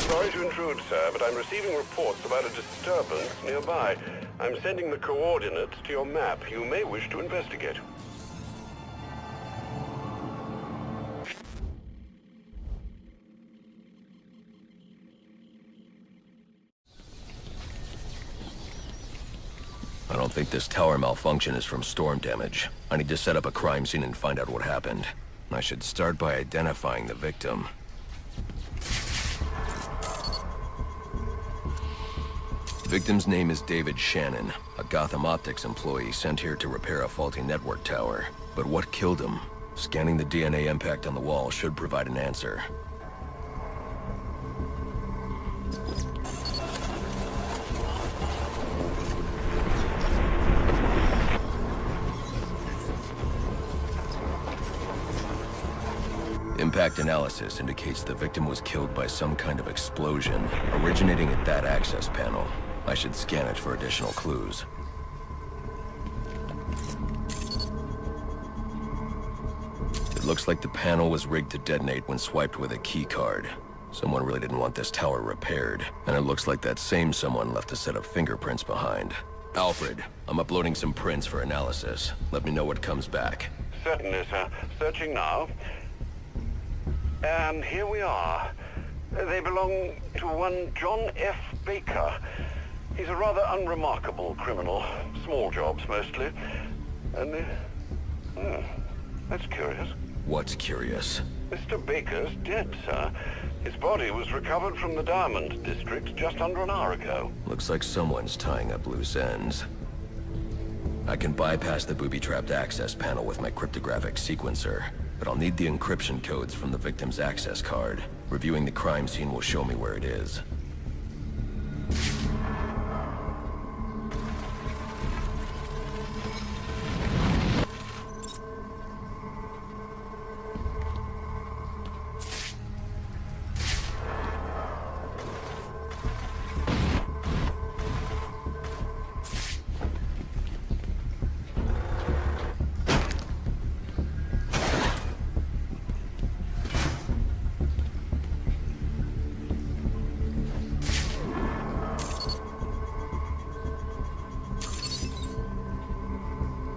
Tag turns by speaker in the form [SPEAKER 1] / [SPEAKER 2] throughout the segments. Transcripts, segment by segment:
[SPEAKER 1] Sorry to intrude, sir, but I'm receiving reports about a disturbance nearby. I'm sending the coordinates to your map. You may wish to investigate.
[SPEAKER 2] I don't think this tower malfunction is from storm damage. I need to set up a crime scene and find out what happened. I should start by identifying the victim. The victim's name is David Shannon, a Gotham Optics employee sent here to repair a faulty network tower. But what killed him? Scanning the DNA impact on the wall should provide an answer. Impact analysis indicates the victim was killed by some kind of explosion, originating at that access panel. I should scan it for additional clues. It looks like the panel was rigged to detonate when swiped with a key card. Someone really didn't want this tower repaired, and it looks like that same someone left a set of fingerprints behind. Alfred, I'm uploading some prints for analysis. Let me know what comes back.
[SPEAKER 1] Certainly, sir. Searching now. And here we are. They belong to one John F. Baker. He's a rather unremarkable criminal. Small jobs, mostly. And, that's curious.
[SPEAKER 2] What's curious?
[SPEAKER 1] Mr. Baker's dead, sir. His body was recovered from the Diamond District just under an hour ago.
[SPEAKER 2] Looks like someone's tying up loose ends. I can bypass the booby-trapped access panel with my cryptographic sequencer, but I'll need the encryption codes from the victim's access card. Reviewing the crime scene will show me where it is.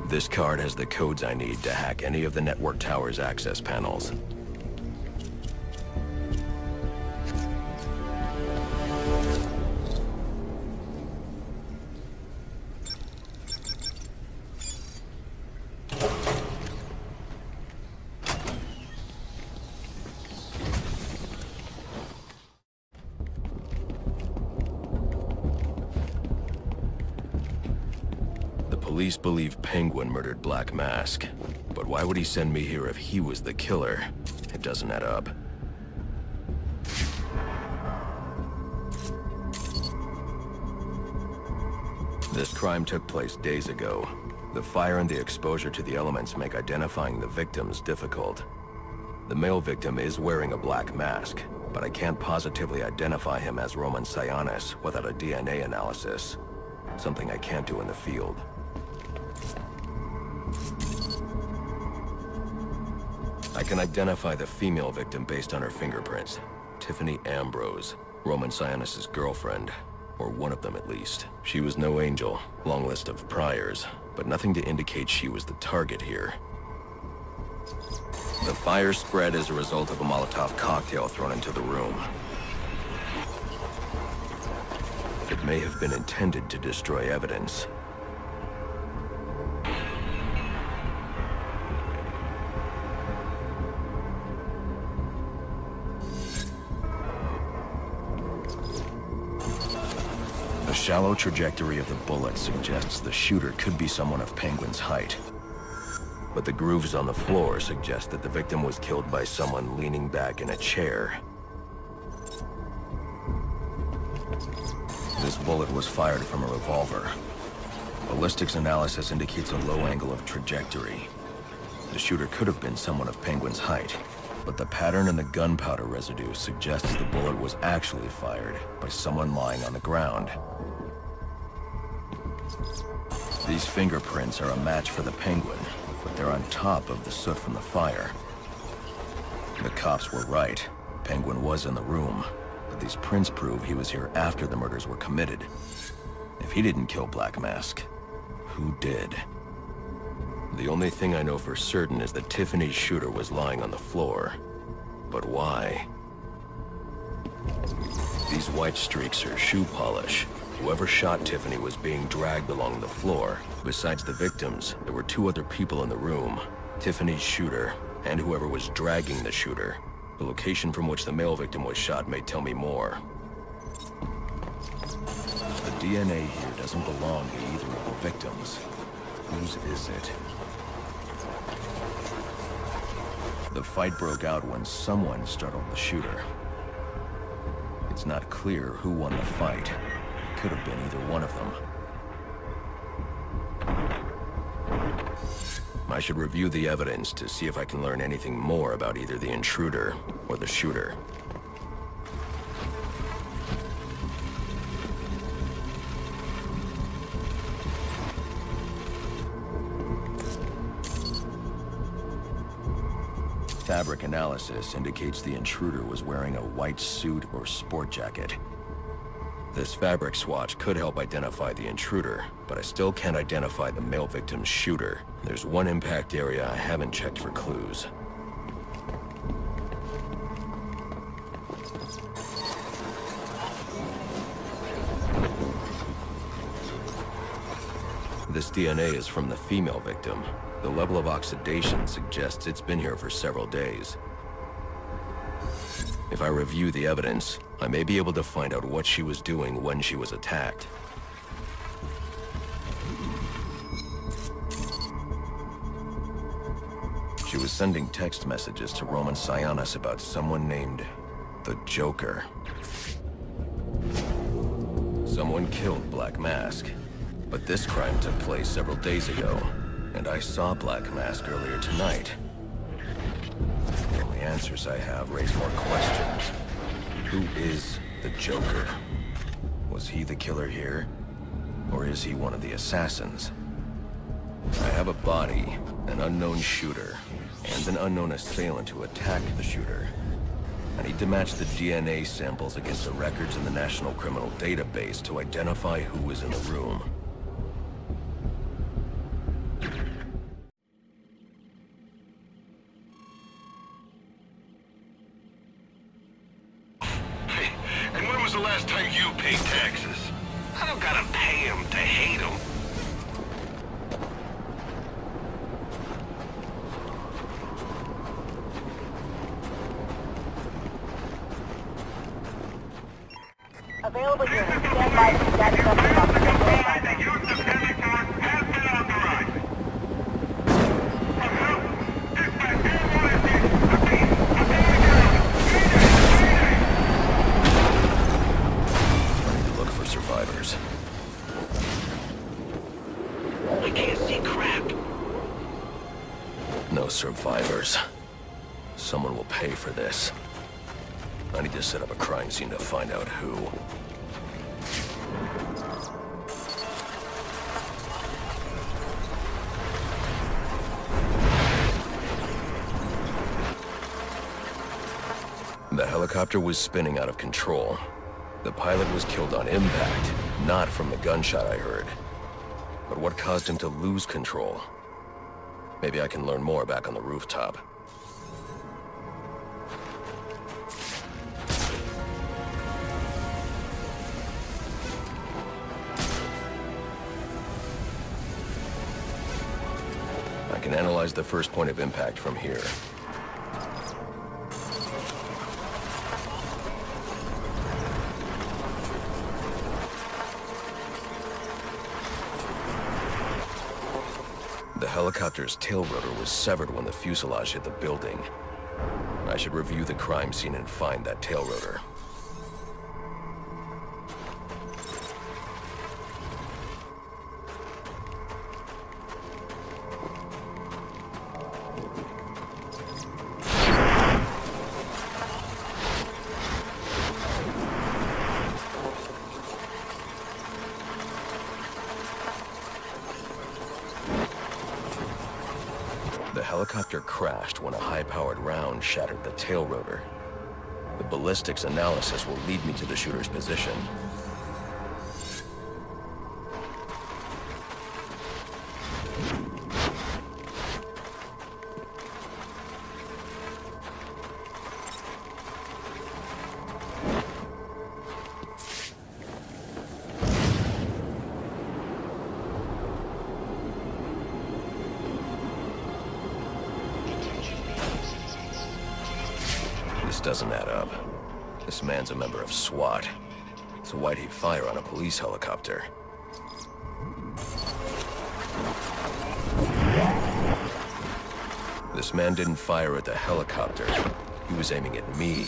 [SPEAKER 2] This card has the codes I need to hack any of the network tower's access panels. Police believe Penguin murdered Black Mask, but why would he send me here if he was the killer? It doesn't add up. This crime took place days ago. The fire and the exposure to the elements make identifying the victims difficult. The male victim is wearing a black mask, but I can't positively identify him as Roman Sionis without a DNA analysis. Something I can't do in the field. I can identify the female victim based on her fingerprints. Tiffany Ambrose, Roman Sionis' girlfriend, or one of them at least. She was no angel, long list of priors, but nothing to indicate she was the target here. The fire spread as a result of a Molotov cocktail thrown into the room. It may have been intended to destroy evidence. The shallow trajectory of the bullet suggests the shooter could be someone of Penguin's height. But the grooves on the floor suggest that the victim was killed by someone leaning back in a chair. This bullet was fired from a revolver. Ballistics analysis indicates a low angle of trajectory. The shooter could have been someone of Penguin's height, but the pattern in the gunpowder residue suggests the bullet was actually fired by someone lying on the ground. These fingerprints are a match for the Penguin, but they're on top of the soot from the fire. The cops were right. Penguin was in the room, but these prints prove he was here after the murders were committed. If he didn't kill Black Mask, who did? The only thing I know for certain is that Tiffany's shooter was lying on the floor. But why? These white streaks are shoe polish. Whoever shot Tiffany was being dragged along the floor. Besides the victims, there were 2 other people in the room. Tiffany's shooter, and whoever was dragging the shooter. The location from which the male victim was shot may tell me more. The DNA here doesn't belong to either of the victims. Whose is it? The fight broke out when someone startled the shooter. It's not clear who won the fight. It could have been either one of them. I should review the evidence to see if I can learn anything more about either the intruder or the shooter. Fabric analysis indicates the intruder was wearing a white suit or sport jacket. This fabric swatch could help identify the intruder, but I still can't identify the male victim's shooter. There's one impact area I haven't checked for clues. This DNA is from the female victim. The level of oxidation suggests it's been here for several days. If I review the evidence, I may be able to find out what she was doing when she was attacked. She was sending text messages to Roman Sionis about someone named the Joker. Someone killed Black Mask, but this crime took place several days ago, and I saw Black Mask earlier tonight. The only answers I have raise more questions. Who is the Joker? Was he the killer here? Or is he one of the assassins? I have a body, an unknown shooter, and an unknown assailant who attacked the shooter. I need to match the DNA samples against the records in the National Criminal Database to identify who was in the room.
[SPEAKER 3] And when was the last time you paid taxes? I don't gotta pay them to hate them.
[SPEAKER 4] Available units, stand by for status update.
[SPEAKER 3] The use of helicopter has been authorized. Dispatch,
[SPEAKER 2] I need to look for survivors.
[SPEAKER 3] I can't see crap.
[SPEAKER 2] No survivors. Someone will pay for this. I need to set up a crime scene to find out who. The helicopter was spinning out of control. The pilot was killed on impact, not from the gunshot I heard. But what caused him to lose control? Maybe I can learn more back on the rooftop. I can analyze the first point of impact from here. The helicopter's tail rotor was severed when the fuselage hit the building. I should review the crime scene and find that tail rotor. The helicopter crashed when a high-powered round shattered the tail rotor. The ballistics analysis will lead me to the shooter's position. This doesn't add up. This man's a member of SWAT. So why'd he fire on a police helicopter? This man didn't fire at the helicopter. He was aiming at me.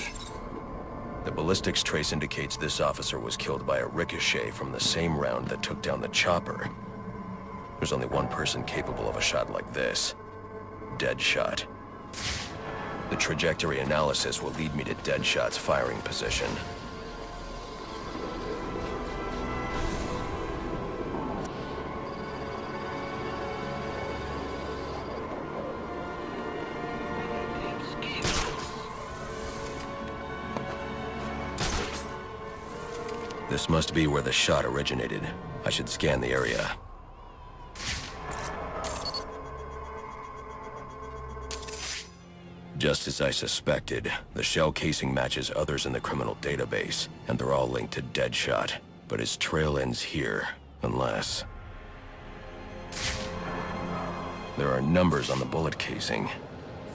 [SPEAKER 2] The ballistics trace indicates this officer was killed by a ricochet from the same round that took down the chopper. There's only one person capable of a shot like this. Deadshot. The trajectory analysis will lead me to Deadshot's firing position. This must be where the shot originated. I should scan the area. Just as I suspected, the shell casing matches others in the criminal database, and they're all linked to Deadshot. But his trail ends here, unless... There are numbers on the bullet casing.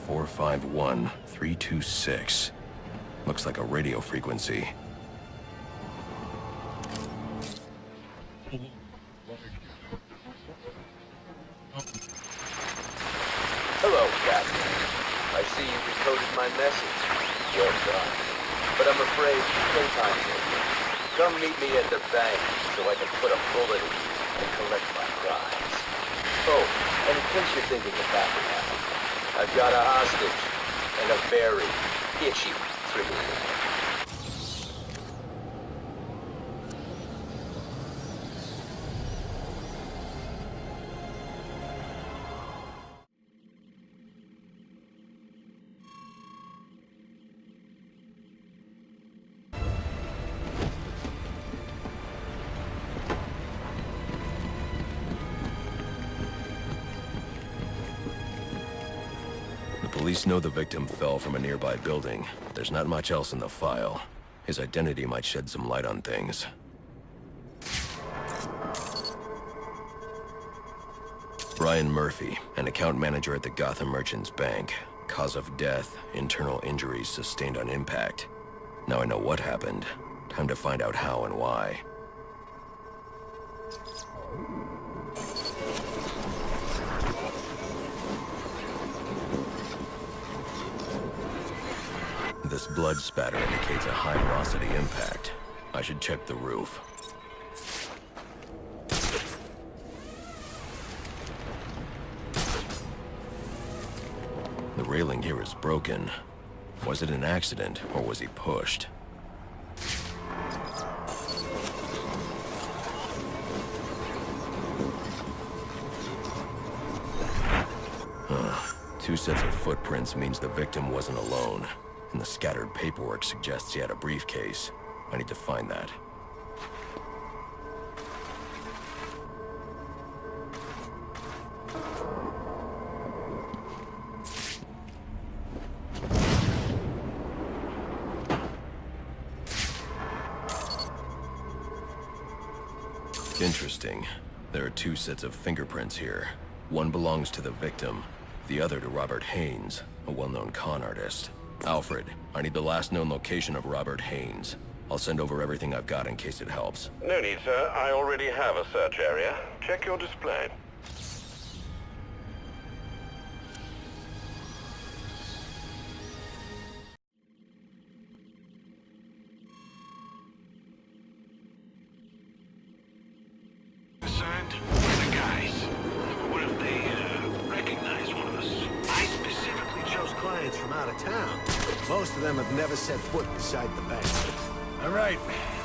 [SPEAKER 2] 451326. Looks like a radio frequency.
[SPEAKER 5] Hello, Captain. I see you decoded my message. Well done. But I'm afraid playtime's over. Come meet me at the bank so I can put a bullet in you and collect my prize. Oh, and in case you're thinking of backing out, I've got a hostage and a very itchy trigger finger.
[SPEAKER 2] Police know the victim fell from a nearby building, but there's not much else in the file. His identity might shed some light on things. Brian Murphy, an account manager at the Gotham Merchants Bank. Cause of death, internal injuries sustained on impact. Now I know what happened. Time to find out how and why. This blood spatter indicates a high-velocity impact. I should check the roof. The railing here is broken. Was it an accident, or was he pushed? Two sets of footprints means the victim wasn't alone. And the scattered paperwork suggests he had a briefcase. I need to find that. Interesting. There are two sets of fingerprints here. One belongs to the victim, the other to Robert Haynes, a well-known con artist. Alfred, I need the last known location of Robert Haynes. I'll send over everything I've got in case it helps.
[SPEAKER 1] No need, sir. I already have a search area. Check your display.
[SPEAKER 3] Assigned? We're the guys. What if they, recognize one of us?
[SPEAKER 6] I specifically chose clients from out of town. Most of them have never set foot beside the bank.
[SPEAKER 3] All right,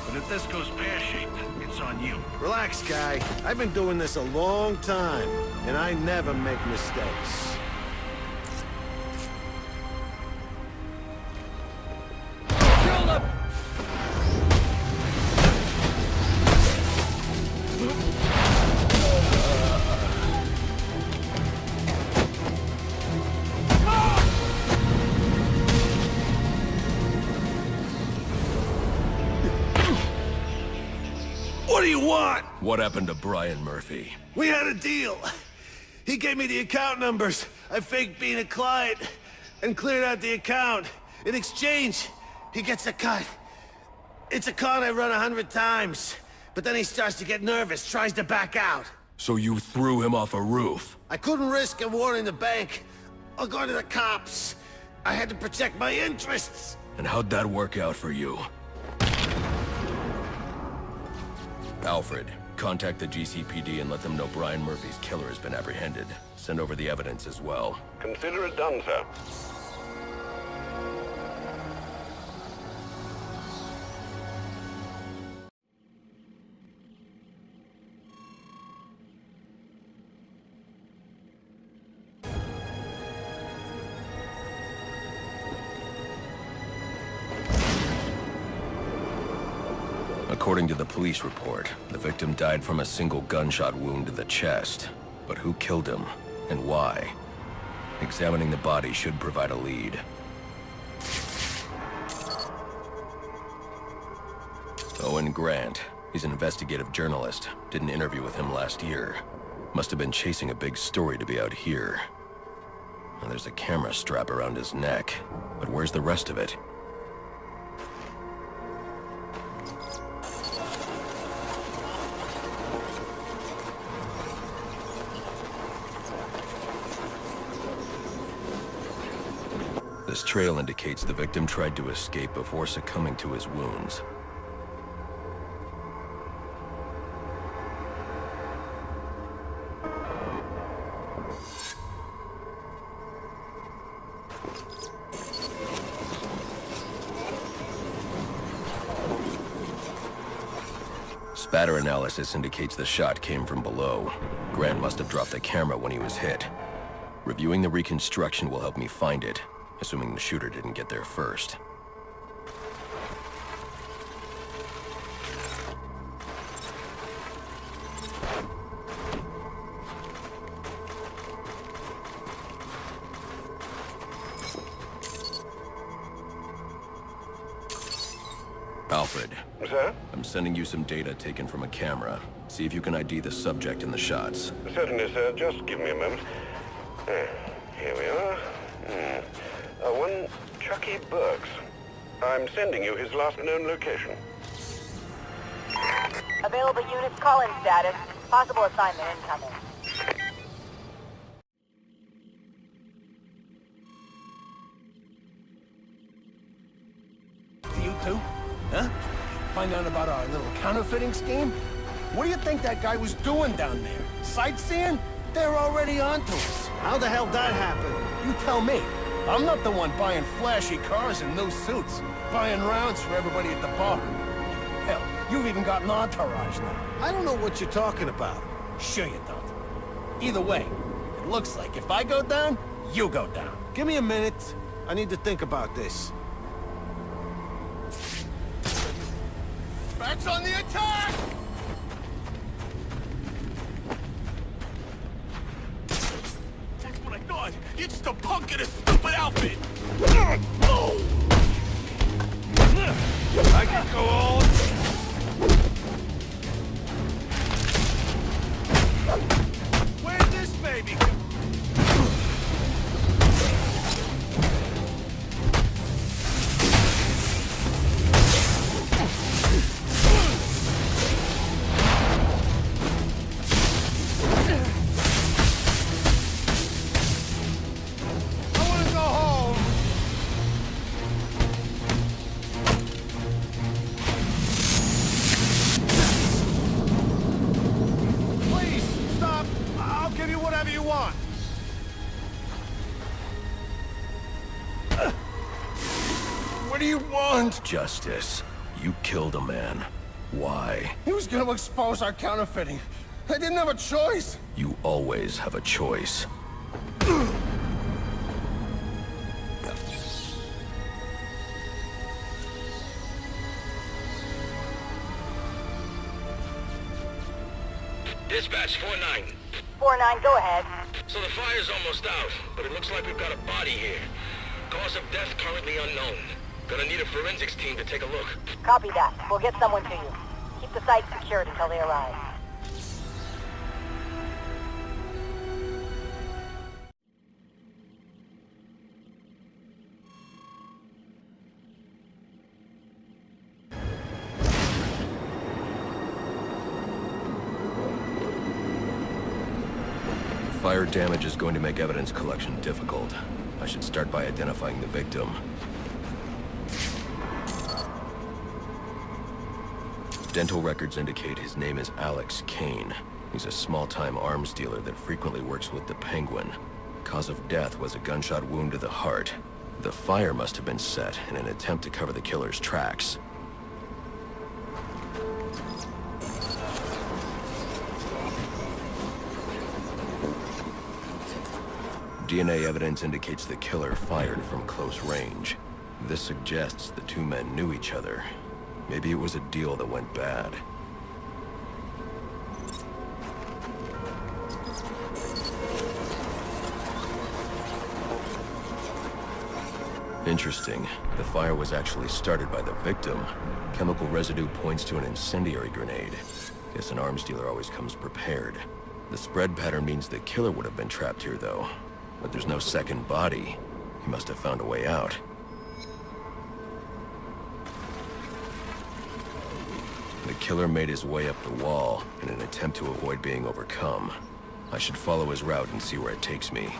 [SPEAKER 3] but if this goes pear-shaped, it's on you.
[SPEAKER 6] Relax, guy. I've been doing this a long time, and I never make mistakes. do you want?
[SPEAKER 2] What happened to Brian Murphy?
[SPEAKER 6] We had a deal. He gave me the account numbers. I faked being a client and cleared out the account. In exchange, he gets a cut. It's a con I run 100 times. But then he starts to get nervous, tries to back out.
[SPEAKER 2] So you threw him off a roof?
[SPEAKER 6] I couldn't risk him warning the bank. I'll go to the cops. I had to protect my interests.
[SPEAKER 2] And how'd that work out for you? Alfred, contact the GCPD and let them know Brian Murphy's killer has been apprehended. Send over the evidence as well.
[SPEAKER 1] Consider it done, sir.
[SPEAKER 2] According to the police report, the victim died from a single gunshot wound to the chest. But who killed him, and why? Examining the body should provide a lead. Owen Grant. He's an investigative journalist. Did an interview with him last year. Must have been chasing a big story to be out here. And there's a camera strap around his neck. But where's the rest of it? This trail indicates the victim tried to escape before succumbing to his wounds. Spatter analysis indicates the shot came from below. Grant must have dropped the camera when he was hit. Reviewing the reconstruction will help me find it, assuming the shooter didn't get there first. Alfred.
[SPEAKER 1] Sir?
[SPEAKER 2] I'm sending you some data taken from a camera. See if you can ID the subject in the shots.
[SPEAKER 1] Certainly, sir. Just give me a moment. Here we are. One Chucky Burks. I'm sending you his last known location.
[SPEAKER 4] Available units, call-in status. Possible assignment incoming.
[SPEAKER 7] You too? Huh? Find out about our little counterfeiting scheme? What do you think that guy was doing down there? Sightseeing? They're already onto us.
[SPEAKER 6] How the hell that happened?
[SPEAKER 7] You tell me. I'm not the one buying flashy cars and new suits, buying rounds for everybody at the bar. Hell, you've even got an entourage now.
[SPEAKER 6] I don't know what you're talking about.
[SPEAKER 7] Sure you don't. Either way, it looks like if I go down, you go down.
[SPEAKER 6] Give me a minute. I need to think about this.
[SPEAKER 7] Bats on the attack! That's what I thought. You're just a punk in a stupid outfit. I can go on. Where'd this baby go? What do you want?
[SPEAKER 2] Justice. You killed a man. Why?
[SPEAKER 7] He was gonna expose our counterfeiting. I didn't have a choice.
[SPEAKER 2] You always have a choice.
[SPEAKER 3] Dispatch 4-9.
[SPEAKER 4] 4-9, go ahead.
[SPEAKER 3] So the fire's almost out, but it looks like we've got a body here. Cause of death currently unknown. Gonna need a forensics team to take a look.
[SPEAKER 4] Copy that. We'll get someone to you. Keep the site secured until they arrive.
[SPEAKER 2] Fire damage is going to make evidence collection difficult. I should start by identifying the victim. Dental records indicate his name is Alex Kane. He's a small-time arms dealer that frequently works with the Penguin. Cause of death was a gunshot wound to the heart. The fire must have been set in an attempt to cover the killer's tracks. DNA evidence indicates the killer fired from close range. This suggests the two men knew each other. Maybe it was a deal that went bad. Interesting. The fire was actually started by the victim. Chemical residue points to an incendiary grenade. Guess an arms dealer always comes prepared. The spread pattern means the killer would have been trapped here, though. But there's no second body. He must have found a way out. The killer made his way up the wall in an attempt to avoid being overcome. I should follow his route and see where it takes me.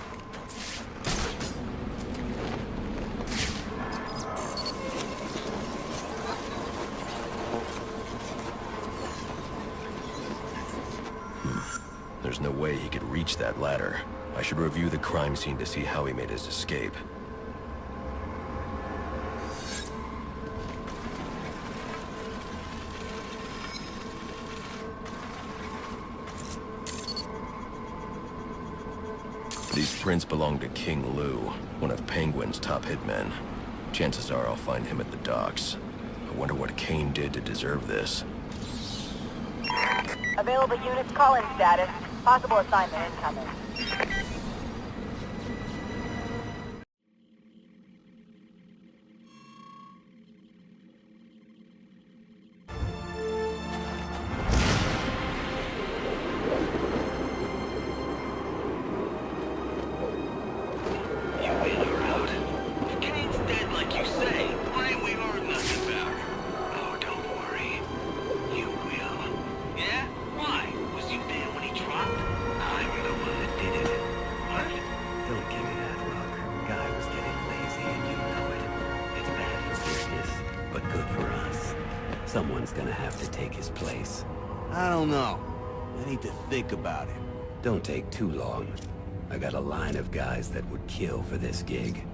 [SPEAKER 2] There's no way he could reach that ladder. I should review the crime scene to see how he made his escape. These prints belong to King Lou, one of Penguin's top hitmen. Chances are I'll find him at the docks. I wonder what Kane did to deserve this.
[SPEAKER 4] Available units, call-in status. Possible assignment incoming.
[SPEAKER 8] Someone's gonna have to take his place.
[SPEAKER 6] I don't know. I need to think about it.
[SPEAKER 8] Don't take too long. I got a line of guys that would kill for this gig.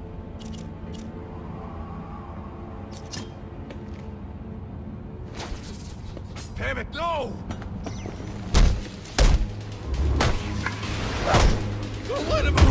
[SPEAKER 6] Damn it, no! Don't let him move!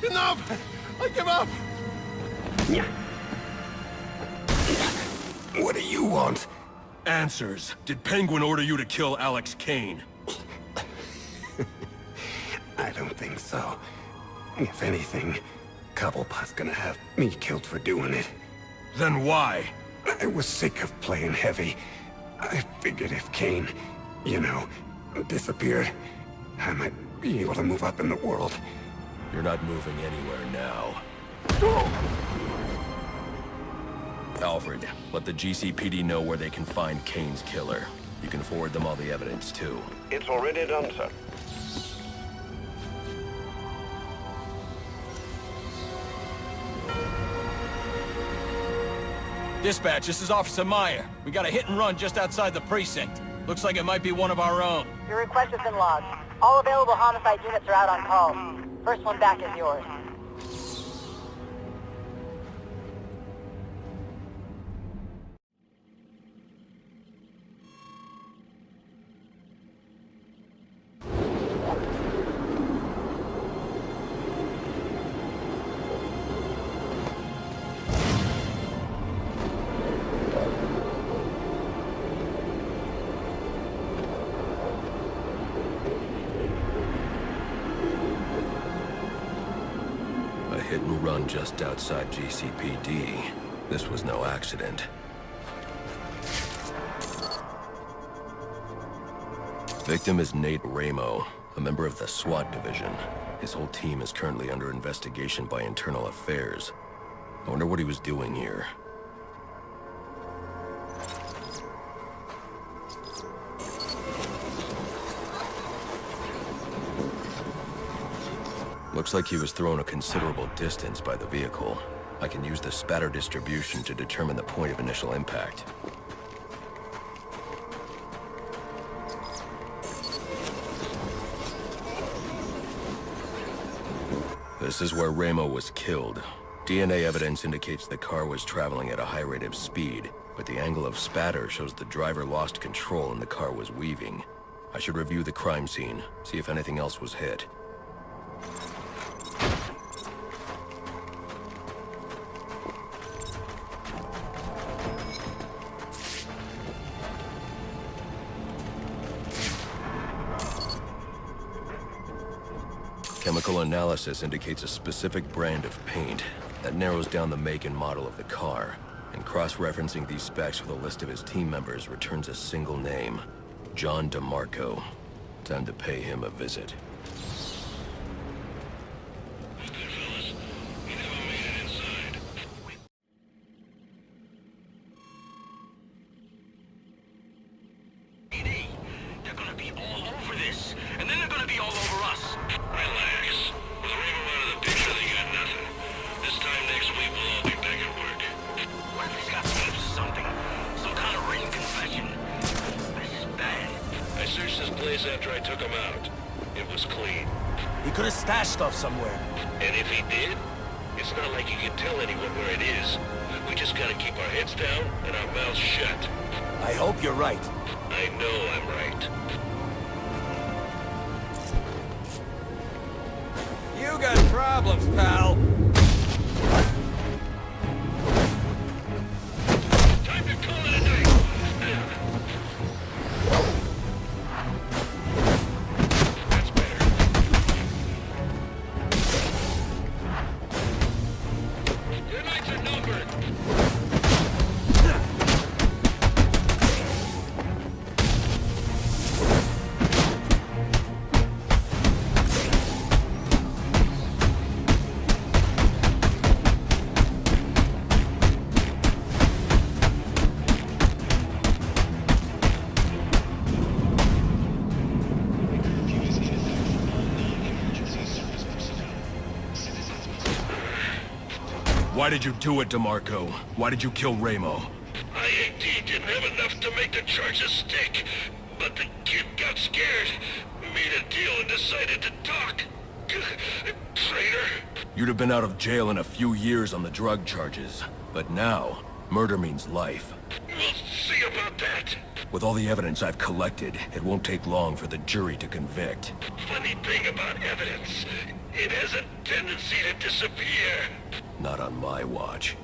[SPEAKER 6] Enough! I give up!
[SPEAKER 8] What do you want?
[SPEAKER 2] Answers. Did Penguin order you to kill Alex Kane?
[SPEAKER 8] I don't think so. If anything, Cobblepot's gonna have me killed for doing it.
[SPEAKER 2] Then why?
[SPEAKER 8] I was sick of playing heavy. I figured if Kane, you know, disappeared, I might be able to move up in the world.
[SPEAKER 2] You're not moving anywhere now. Alfred, let the GCPD know where they can find Kane's killer. You can forward them all the evidence, too.
[SPEAKER 1] It's already done, sir.
[SPEAKER 9] Dispatch, this is Officer Meyer. We got a hit and run just outside the precinct. Looks like it might be one of our own.
[SPEAKER 4] Your request has been logged. All available homicide units are out on call. First one back is yours.
[SPEAKER 2] Hit and run just outside GCPD. This was no accident. Victim is Nate Ramo, a member of the SWAT division. His whole team is currently under investigation by Internal Affairs. I wonder what he was doing here. Looks like he was thrown a considerable distance by the vehicle. I can use the spatter distribution to determine the point of initial impact. This is where Ramo was killed. DNA evidence indicates the car was traveling at a high rate of speed, but the angle of spatter shows the driver lost control and the car was weaving. I should review the crime scene, see if anything else was hit. Chemical analysis indicates a specific brand of paint. That narrows down the make and model of the car. And cross-referencing these specs with a list of his team members returns a single name. John DeMarco. Time to pay him a visit.
[SPEAKER 3] They're gonna be all over this, and then they're gonna be all over us. Relax. With Ramo out of the picture, they got nothing. This time next week, we'll all be back at work. What if he's got something? Some kind of written confession? This is bad. I searched this place after I took him out. It was clean.
[SPEAKER 7] He could have stashed stuff somewhere.
[SPEAKER 3] And if he did, it's not like you can tell anyone where it is. We just gotta keep our heads down and our mouths shut.
[SPEAKER 7] I hope you're right.
[SPEAKER 3] I know I'm right.
[SPEAKER 9] You got problems, pal.
[SPEAKER 3] Time to call it a night. That's better. Your nights are numbered.
[SPEAKER 2] Why did you do it, DeMarco? Why did you kill Ramo?
[SPEAKER 3] I-18 didn't have enough to make the charges stick, but the kid got scared, made a deal and decided to talk. Traitor.
[SPEAKER 2] You'd have been out of jail in a few years on the drug charges. But now, murder means life.
[SPEAKER 3] We'll see about that.
[SPEAKER 2] With all the evidence I've collected, it won't take long for the jury to convict.
[SPEAKER 3] Funny thing about evidence, it has a tendency to disappear.
[SPEAKER 2] Not on my watch.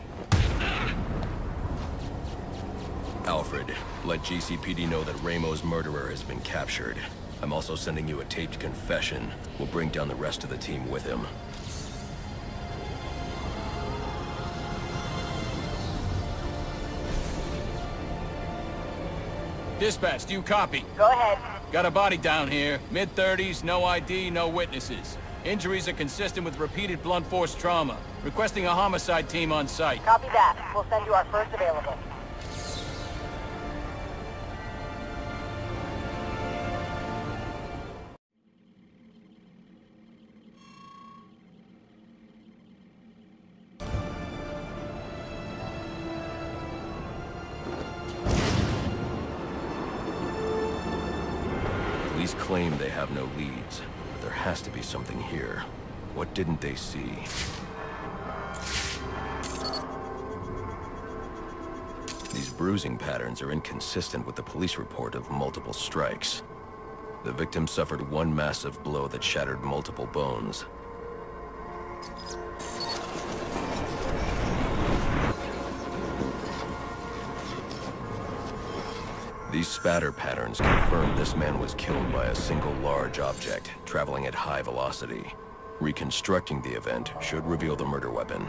[SPEAKER 2] Alfred, let GCPD know that Ramo's murderer has been captured. I'm also sending you a taped confession. We'll bring down the rest of the team with him.
[SPEAKER 9] Dispatch, do you copy?
[SPEAKER 4] Go ahead.
[SPEAKER 9] Got a body down here. Mid-30s, no ID, no witnesses. Injuries are consistent with repeated blunt force trauma. Requesting a homicide team on site.
[SPEAKER 4] Copy that. We'll send you our first available.
[SPEAKER 2] Police claim they have no leads, but there has to be something here. What didn't they see? These bruising patterns are inconsistent with the police report of multiple strikes. The victim suffered one massive blow that shattered multiple bones. These spatter patterns confirm this man was killed by a single large object, traveling at high velocity. Reconstructing the event should reveal the murder weapon.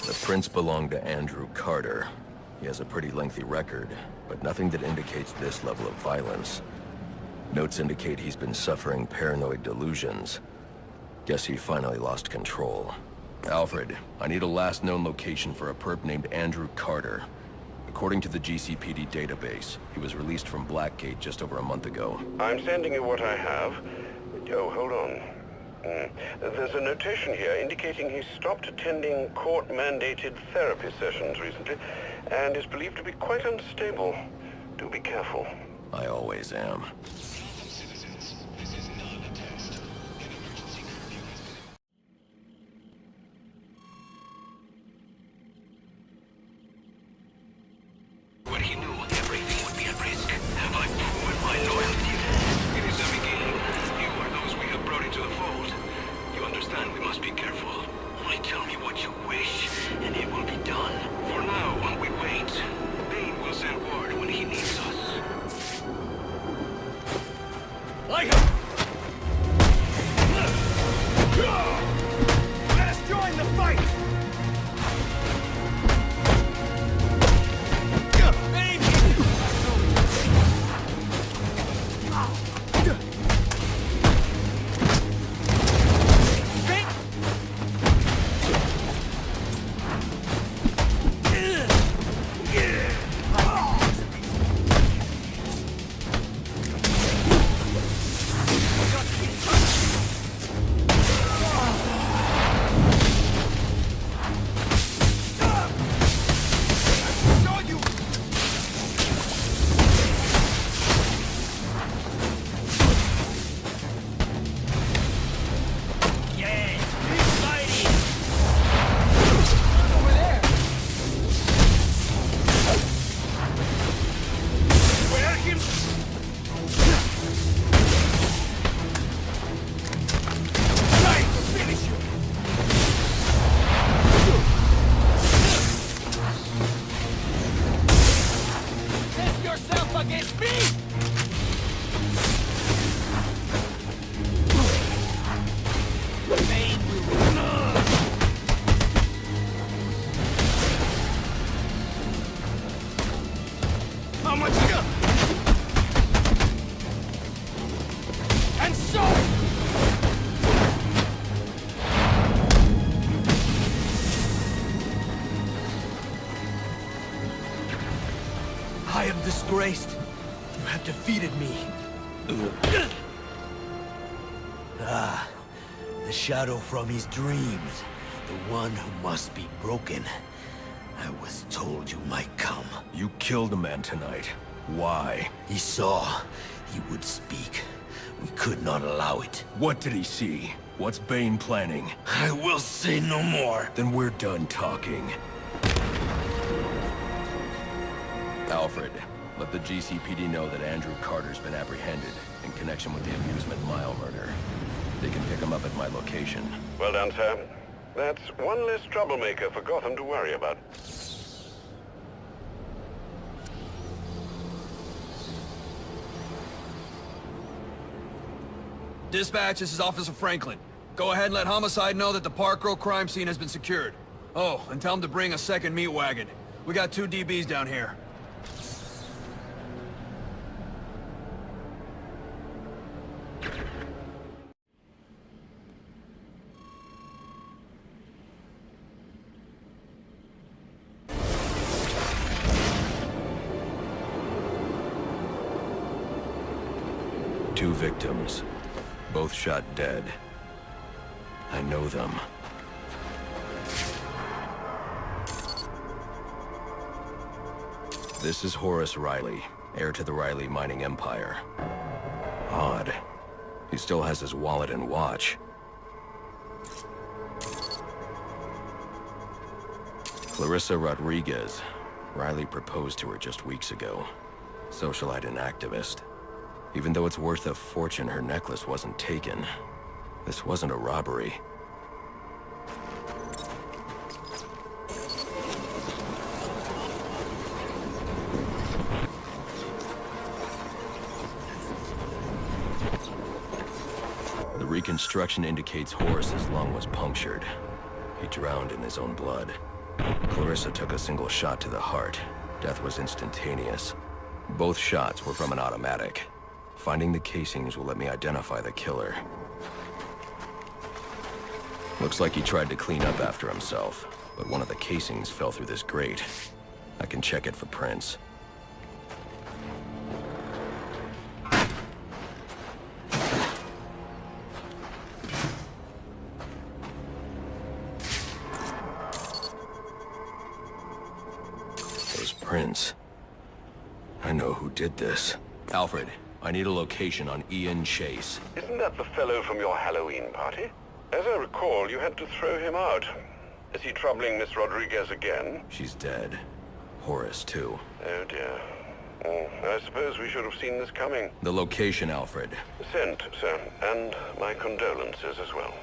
[SPEAKER 2] The prints belong to Andrew Carter. He has a pretty lengthy record, but nothing that indicates this level of violence. Notes indicate he's been suffering paranoid delusions. Guess he finally lost control. Alfred, I need a last known location for a perp named Andrew Carter. According to the GCPD database, he was released from Blackgate just over a month ago.
[SPEAKER 1] I'm sending you what I have. Oh, hold on. There's a notation here indicating he stopped attending court-mandated therapy sessions recently and is believed to be quite unstable. Do be careful.
[SPEAKER 2] I always am.
[SPEAKER 3] When he knew everything would be at risk, have I proven my loyalty? It is the beginning. You are those we have brought into the fold. You understand we must be careful. Only tell me what you wish, and it will be done. For now, while we wait, Bane will send word when he needs us.
[SPEAKER 7] Like him! Let us join the fight! I am disgraced. You have defeated me. Ah, the shadow from his dreams. The one who must be broken. I was told you might come.
[SPEAKER 2] You killed a man tonight. Why?
[SPEAKER 7] He saw. He would speak. We could not allow it.
[SPEAKER 2] What did he see? What's Bane planning?
[SPEAKER 7] I will say no more.
[SPEAKER 2] Then we're done talking. Alfred, let the GCPD know that Andrew Carter's been apprehended in connection with the Amusement Mile murder. They can pick him up at my location.
[SPEAKER 1] Well done, sir. That's one less troublemaker for Gotham to worry about.
[SPEAKER 10] Dispatch, this is Officer Franklin. Go ahead and let Homicide know that the Park Row crime scene has been secured. Oh, and tell him to bring a second meat wagon. We got 2 DBs down here.
[SPEAKER 2] Two victims, both shot dead. I know them. This is Horace Riley, heir to the Riley mining empire. Odd. He still has his wallet and watch. Clarissa Rodriguez. Riley proposed to her just weeks ago. Socialite and activist. Even though it's worth a fortune, her necklace wasn't taken. This wasn't a robbery. The reconstruction indicates Horace's lung was punctured. He drowned in his own blood. Clarissa took a single shot to the heart. Death was instantaneous. Both shots were from an automatic. Finding the casings will let me identify the killer. Looks like he tried to clean up after himself, but one of the casings fell through this grate. I can check it for prints. Those prints. I know who did this. Alfred, I need a location on Ian Chase.
[SPEAKER 1] Isn't that the fellow from your Halloween party? As I recall, you had to throw him out. Is he troubling Miss Rodriguez again?
[SPEAKER 2] She's dead. Horace, too.
[SPEAKER 1] Oh dear. Oh, I suppose we should have seen this coming.
[SPEAKER 2] The location, Alfred.
[SPEAKER 1] Sent, sir. And my condolences as well.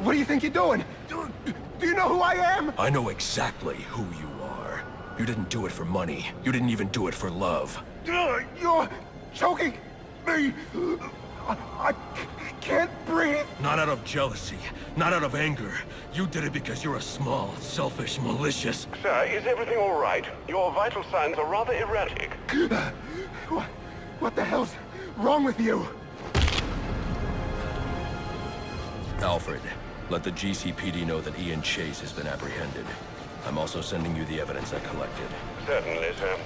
[SPEAKER 7] What do you think you're doing? Do you know who I am?
[SPEAKER 2] I know exactly who you are. You didn't do it for money. You didn't even do it for love.
[SPEAKER 7] You're choking me. I can't breathe.
[SPEAKER 2] Not out of jealousy. Not out of anger. You did it because you're a small, selfish, malicious...
[SPEAKER 1] Sir, is everything all right? Your vital signs are rather erratic.
[SPEAKER 7] What the hell's wrong with you?
[SPEAKER 2] Alfred, let the GCPD know that Ian Chase has been apprehended. I'm also sending you the evidence I collected.
[SPEAKER 1] Certainly, sir.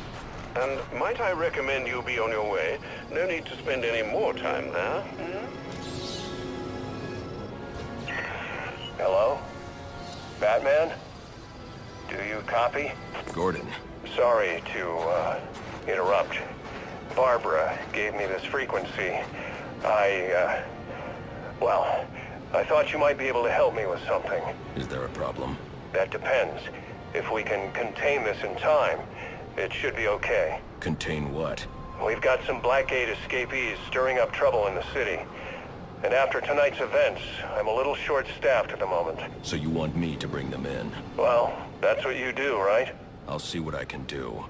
[SPEAKER 1] And might I recommend you be on your way? No need to spend any more time there. Hello? Batman? Do you copy?
[SPEAKER 2] Gordon.
[SPEAKER 1] Sorry to, interrupt. Barbara gave me this frequency. Well, I thought you might be able to help me with something.
[SPEAKER 2] Is there a problem?
[SPEAKER 1] That depends. If we can contain this in time, it should be okay.
[SPEAKER 2] Contain what?
[SPEAKER 1] We've got some Blackgate escapees stirring up trouble in the city. And after tonight's events, I'm a little short-staffed at the moment.
[SPEAKER 2] So you want me to bring them in?
[SPEAKER 1] Well, that's what you do, right?
[SPEAKER 2] I'll see what I can do.